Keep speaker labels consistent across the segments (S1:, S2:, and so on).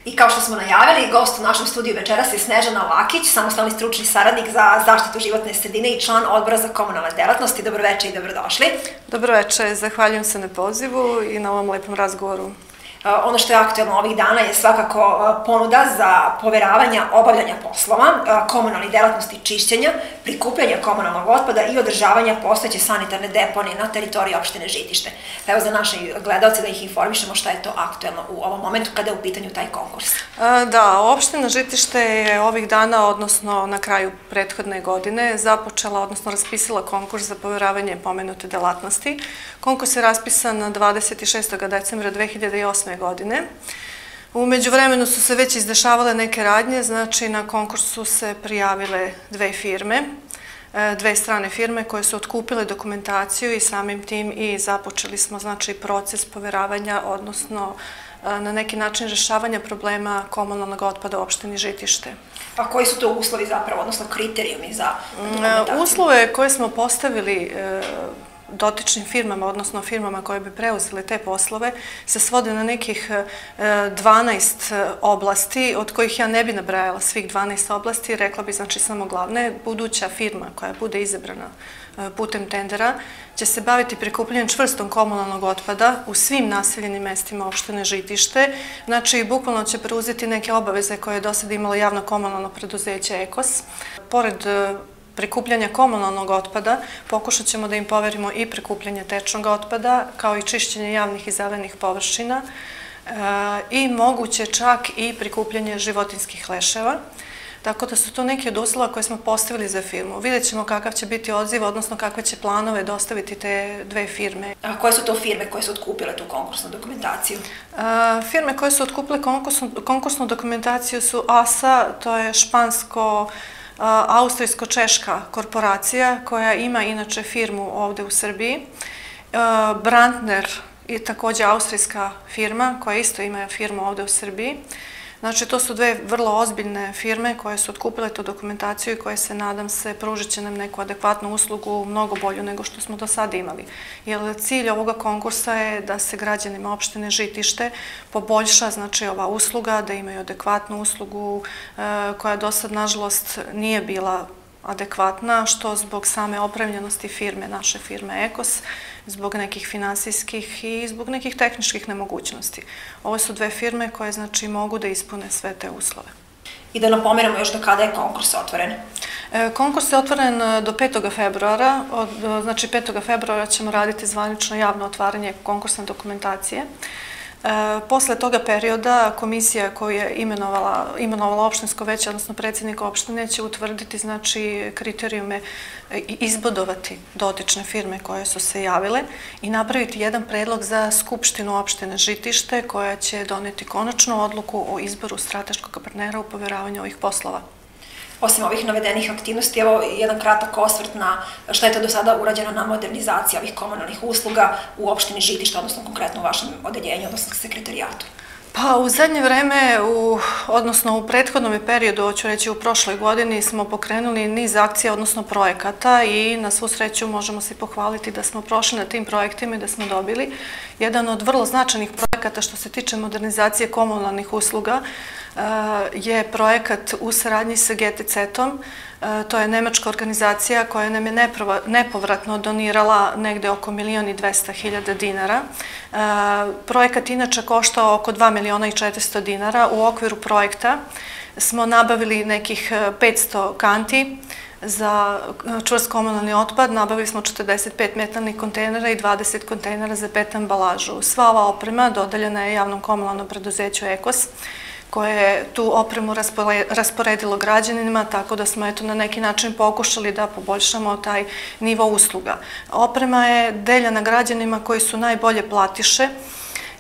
S1: I kao što smo najavili, gost u našem studiju večeras je Snežana Lakić, samostalni stručni saradnik za zaštitu životne sredine i član Odbora za komunalne delatnosti. Dobroveče i dobrodošli.
S2: Dobroveče, zahvaljujem se na pozivu i na ovom lepom razgovoru.
S1: Ono što je aktuelno ovih dana je svakako ponuda za poveravanje obavljanja poslova, komunalnih delatnosti čišćenja, prikupljanja komunalnog otpada i održavanja postojeće sanitarne deponije na teritoriji opštine Žitište. Evo za naše gledalce da ih informišemo šta je to aktuelno u ovom momentu kada je u pitanju taj konkurs.
S2: Da, opština Žitište je ovih dana, odnosno na kraju prethodne godine, započela, odnosno raspisala konkurs za poveravanje pomenute delatnosti. Konkurs je raspisan 26. decembra 2008. godine. U međuvremenu su se već izdešavale neke radnje, znači na konkursu se prijavile dve strane firme koje su otkupile dokumentaciju i samim tim i započeli smo znači proces poveravanja, odnosno na neki način rešavanja problema komunalnog otpada u opštini Žitište.
S1: A koji su to uslovi zapravo, odnosno kriterijumi za dokumentaciju?
S2: Uslove koje smo postavili dotičnim firmama, odnosno firmama koje bi preuzele te poslove, se svode na nekih 12 oblasti, od kojih ja ne bi nabrajala svih 12 oblasti, rekla bi znači samo glavne. Buduća firma koja bude izabrana putem tendera će se baviti prikupljanjem čvrstom komunalnog otpada u svim naseljenim mestima opštine Žitište. Znači, bukvalno će preuzeti neke obaveze koje je do sada imalo javno komunalno preduzeće EKOS. Pored prikupljanja komunalnog otpada, pokušat ćemo da im poverimo i prikupljanje tečnog otpada, kao i čišćenje javnih i zelenih površina i moguće čak i prikupljanje životinjskih leševa. Tako da su to neki od uslova koje smo postavili za firmu. Vidjet ćemo kakav će biti odziv, odnosno kakve će planove dostaviti te dve firme.
S1: A koje su to firme koje su otkupile tu konkursnu dokumentaciju?
S2: Firme koje su otkupile konkursnu dokumentaciju su ASA, to je austrijsko-češka korporacija koja ima inače firmu ovde u Srbiji. Brandner je takođe austrijska firma koja isto ima firmu ovde u Srbiji. Znači, to su dve vrlo ozbiljne firme koje su otkupile tu dokumentaciju i koje se, nadam se, pružit će nam neku adekvatnu uslugu, mnogo bolju nego što smo do sada imali. Jer cilj ovoga konkursa je da se građanima opštine Žitište poboljša, znači, ova usluga, da imaju adekvatnu uslugu koja do sad, nažalost, nije bila adekvatna, što zbog same opremljenosti firme, naše firme EKOS, zbog nekih finansijskih i zbog nekih tehničkih nemogućnosti. Ovo su dve firme koje, znači, mogu da ispune sve te uslove.
S1: I da napomenemo još do kada je konkurs otvoren?
S2: Konkurs je otvoren do 5. februara, znači 5. februara ćemo raditi zvanično javno otvaranje konkursne dokumentacije. Posle toga perioda komisija koju je imenovala opštinsko veće, odnosno predsjednik opštine, će utvrditi znači kriterijume i izbodovati dotične firme koje su se javile i napraviti jedan predlog za Skupštinu opštine Žitište koja će doneti konačnu odluku o izboru strateškog partnera u poveravanju ovih poslova.
S1: Osim ovih navedenih aktivnosti, evo jedan kratak osvrt na šta je to do sada urađeno na modernizaciji ovih komunalnih usluga u opštini Žitište, odnosno konkretno u vašem odeljenju, odnosno sekretarijatu.
S2: Pa u zadnje vreme, odnosno u prethodnom periodu, hoću reći u prošloj godini, smo pokrenuli niz akcija, odnosno projekata i na svu sreću možemo se pohvaliti da smo prošli na tim projektima i da smo dobili. Jedan od vrlo značajnih projekata što se tiče modernizacije komunalnih usluga je projekat u saradnji sa GTZ-om. To je nemačka organizacija koja nam je nepovratno donirala negde oko 1.200.000 dinara. Projekat inače košta oko 2.400.000 dinara. U okviru projekta smo nabavili nekih 500 kanti za čvrst komunalni otpad, nabavili smo 45 metalnih kontejnera i 20 kontejnera za PET ambalažu. Sva ova oprema dodeljena je javnom komunalnom preduzeću EKOS, koje je tu opremu rasporedilo građanima, tako da smo na neki način pokušali da poboljšamo taj nivo usluga. Oprema je deljena građanima koji su najbolje platiše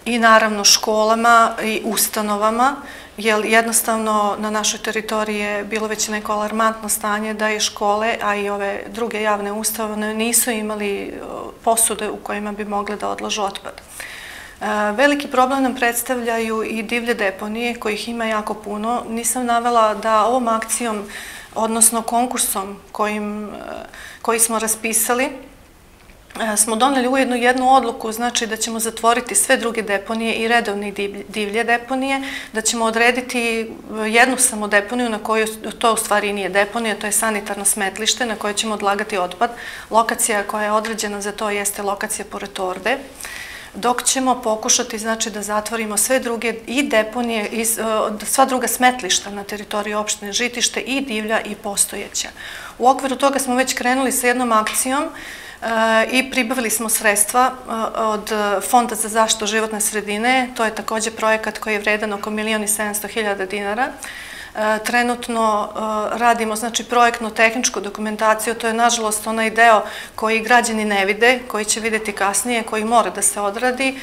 S2: i naravno školama i ustanovama, jer jednostavno na našoj teritoriji je bilo već neko alarmantno stanje da i škole, a i ove druge javne ustanove nisu imali posude u kojima bi mogle da odlažu otpad. Veliki problem nam predstavljaju i divlje deponije, kojih ima jako puno. Nisam navela da ovom akcijom, odnosno konkursom koji smo raspisali, smo doneli ujedno jednu odluku, znači da ćemo zatvoriti sve druge deponije i redovne i divlje deponije, da ćemo odrediti jednu samo deponiju na koju to u stvari nije deponija, to je sanitarno smetlište na koje ćemo odlagati otpad. Lokacija koja je određena za to jeste lokacija pored Torde, dok ćemo pokušati znači da zatvorimo sve druge i deponije, sva druga smetlišta na teritoriji opštine Žitište i divlja i postojeća. U okviru toga smo već krenuli sa jednom akcijom i pribavili smo sredstva od Fonda za zaštitu životne sredine. To je takođe projekat koji je vredan oko 1.700.000 dinara. Trenutno radimo znači projektno-tehničku dokumentaciju, to je nažalost onaj deo koji građani ne vide, koji će videti kasnije, koji mora da se odradi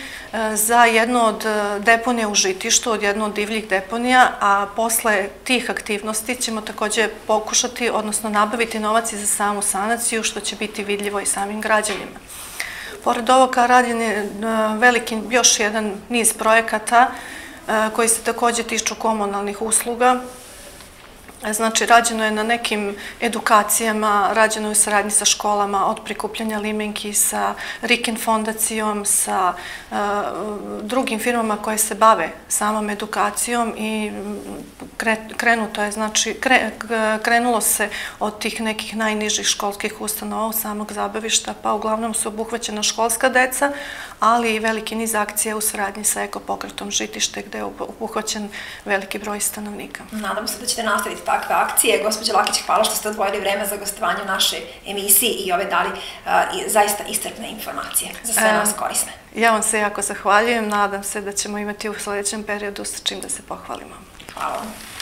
S2: za jednu od deponija u Žitištu, od jednu od divljih deponija, a posle tih aktivnosti ćemo takođe pokušati, odnosno nabaviti novac i za samu sanaciju, što će biti vidljivo i samim građanima. Pored ovoga rađen je veliki još jedan niz projekata koji se takođe tiču komunalnih usluga. Znači, rađeno je na nekim edukacijama, rađeno je u saradnji sa školama, od prikupljanja limenki, sa Riken fondacijom, sa drugim firmama koje se bave samom edukacijom i krenulo se od tih nekih najnižih školskih ustanova, samog zabavišta, pa uglavnom su obuhvaćena školska deca, ali i veliki niz akcija u saradnji sa Ekopokretom Žitište, gde je obuhvaćen veliki broj stanovnika.
S1: Nadam se da ćete nastaviti takve akcije. Gospođo Lakić, hvala što ste odvojili vreme za gostovanje u našoj emisiji i ove dali zaista iscrpne informacije, za sve nas korisne.
S2: Ja vam se jako zahvaljujem, nadam se da ćemo imati u sledećem periodu sa čim da se pohvalimo.
S1: Hvala vam.